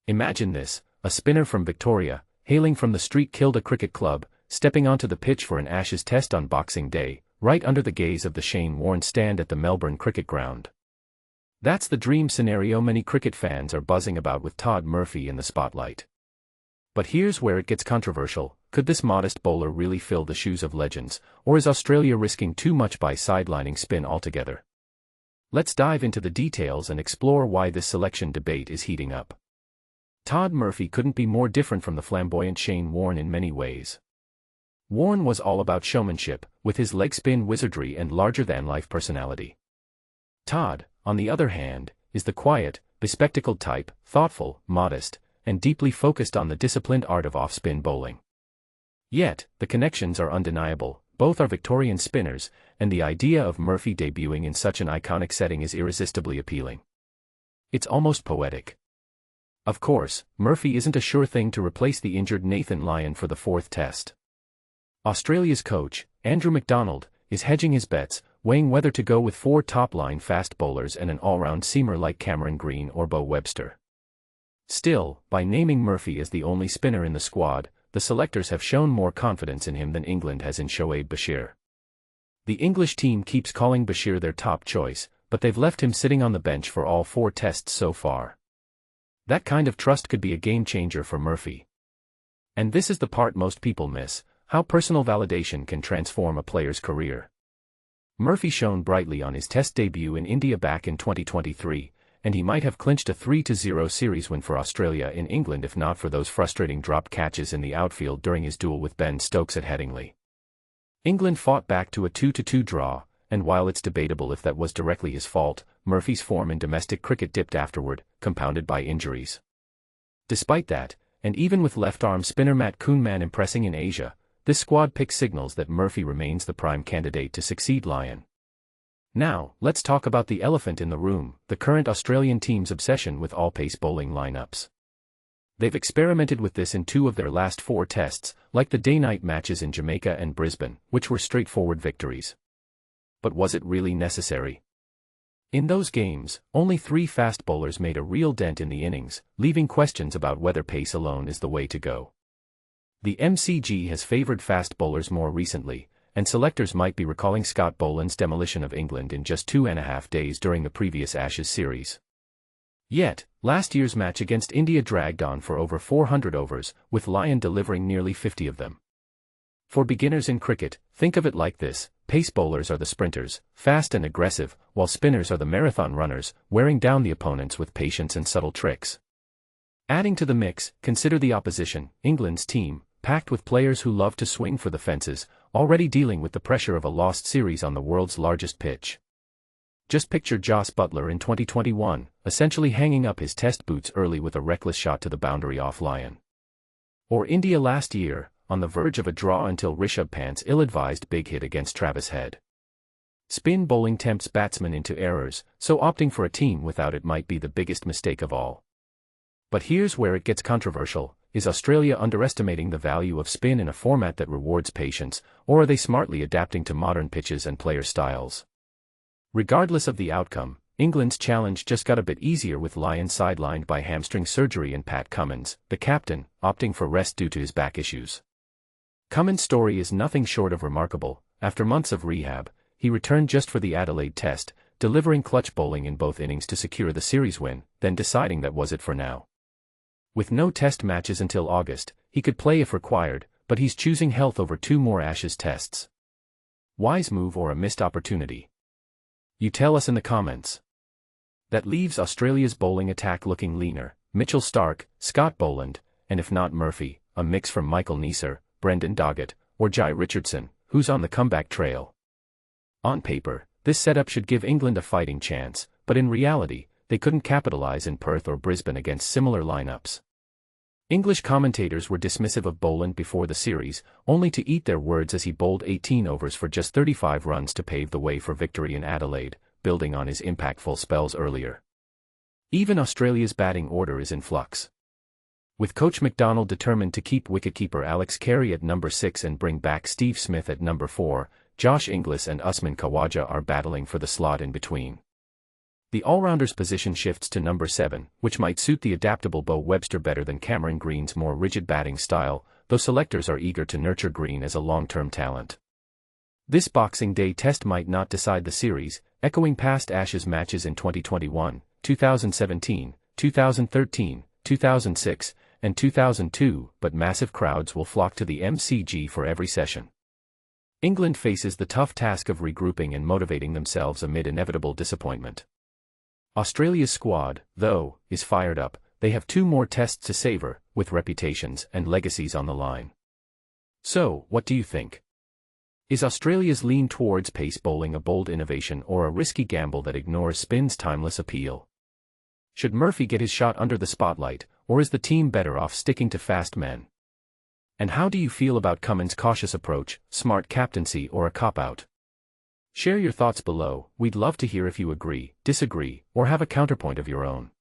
Imagine this, a spinner from Victoria, hailing from the Street Kilda Cricket Club, stepping onto the pitch for an Ashes test on Boxing Day, right under the gaze of the Shane Warne stand at the Melbourne Cricket Ground. That's the dream scenario many cricket fans are buzzing about with Todd Murphy in the spotlight. But here's where it gets controversial. Could this modest bowler really fill the shoes of legends, or is Australia risking too much by sidelining spin altogether? Let's dive into the details and explore why this selection debate is heating up. Todd Murphy couldn't be more different from the flamboyant Shane Warne in many ways. Warne was all about showmanship, with his leg spin wizardry and larger-than-life personality. Todd, on the other hand, is the quiet, bespectacled type, thoughtful, modest, and deeply focused on the disciplined art of off-spin bowling. Yet, the connections are undeniable. Both are Victorian spinners, and the idea of Murphy debuting in such an iconic setting is irresistibly appealing. It's almost poetic. Of course, Murphy isn't a sure thing to replace the injured Nathan Lyon for the fourth test. Australia's coach, Andrew McDonald, is hedging his bets, weighing whether to go with 4 top-line fast bowlers and an all-round seamer like Cameron Green or Bo Webster. Still, by naming Murphy as the only spinner in the squad, the selectors have shown more confidence in him than England has in Shoaib Bashir. The English team keeps calling Bashir their top choice, but they've left him sitting on the bench for all 4 tests so far. That kind of trust could be a game-changer for Murphy. And this is the part most people miss, how personal validation can transform a player's career. Murphy shone brightly on his test debut in India back in 2023, and he might have clinched a 3-0 series win for Australia in England if not for those frustrating drop catches in the outfield during his duel with Ben Stokes at Headingley. England fought back to a 2-2 draw, and while it's debatable if that was directly his fault, Murphy's form in domestic cricket dipped afterward, compounded by injuries. Despite that, and even with left-arm spinner Matt Koonman impressing in Asia, this squad pick signals that Murphy remains the prime candidate to succeed Lyon. Now, let's talk about the elephant in the room, the current Australian team's obsession with all-pace bowling lineups. They've experimented with this in 2 of their last 4 tests, like the day-night matches in Jamaica and Brisbane, which were straightforward victories. But was it really necessary? In those games, only 3 fast bowlers made a real dent in the innings, leaving questions about whether pace alone is the way to go. The MCG has favoured fast bowlers more recently, and selectors might be recalling Scott Boland's demolition of England in just 2.5 days during the previous Ashes series. Yet, last year's match against India dragged on for over 400 overs, with Lyon delivering nearly 50 of them. For beginners in cricket, think of it like this: pace bowlers are the sprinters, fast and aggressive, while spinners are the marathon runners, wearing down the opponents with patience and subtle tricks. Adding to the mix, consider the opposition, England's team, packed with players who love to swing for the fences, already dealing with the pressure of a lost series on the world's largest pitch. Just picture Jos Buttler in 2021, essentially hanging up his test boots early with a reckless shot to the boundary off Lyon. Or India last year, on the verge of a draw until Rishabh Pant's ill-advised big hit against Travis Head. Spin bowling tempts batsmen into errors, so opting for a team without it might be the biggest mistake of all. But here's where it gets controversial: is Australia underestimating the value of spin in a format that rewards patience, or are they smartly adapting to modern pitches and player styles? Regardless of the outcome, England's challenge just got a bit easier with Lyon sidelined by hamstring surgery and Pat Cummins, the captain, opting for rest due to his back issues. Cummins' story is nothing short of remarkable. After months of rehab, he returned just for the Adelaide Test, delivering clutch bowling in both innings to secure the series win, then deciding that was it for now. With no test matches until August, he could play if required, but he's choosing health over 2 more Ashes tests. Wise move or a missed opportunity? You tell us in the comments. That leaves Australia's bowling attack looking leaner: Mitchell Starc, Scott Boland, and if not Murphy, a mix from Michael Neser, Brendan Doggett, or Jai Richardson, who's on the comeback trail. On paper, this setup should give England a fighting chance, but in reality, they couldn't capitalize in Perth or Brisbane against similar lineups. English commentators were dismissive of Boland before the series, only to eat their words as he bowled 18 overs for just 35 runs to pave the way for victory in Adelaide, building on his impactful spells earlier. Even Australia's batting order is in flux. With coach McDonald determined to keep wicketkeeper Alex Carey at number 6 and bring back Steve Smith at number 4, Josh Inglis and Usman Khawaja are battling for the slot in between. The all-rounder's position shifts to number 7, which might suit the adaptable Bo Webster better than Cameron Green's more rigid batting style, though selectors are eager to nurture Green as a long-term talent. This Boxing Day test might not decide the series, echoing past Ashes matches in 2021, 2017, 2013, 2006, and 2002, but massive crowds will flock to the MCG for every session. England faces the tough task of regrouping and motivating themselves amid inevitable disappointment. Australia's squad, though, is fired up. They have 2 more tests to savor, with reputations and legacies on the line. So, what do you think? Is Australia's lean towards pace bowling a bold innovation or a risky gamble that ignores spin's timeless appeal? Should Murphy get his shot under the spotlight, or is the team better off sticking to fast men? And how do you feel about Cummins' cautious approach, smart captaincy or a cop-out? Share your thoughts below. We'd love to hear if you agree, disagree, or have a counterpoint of your own.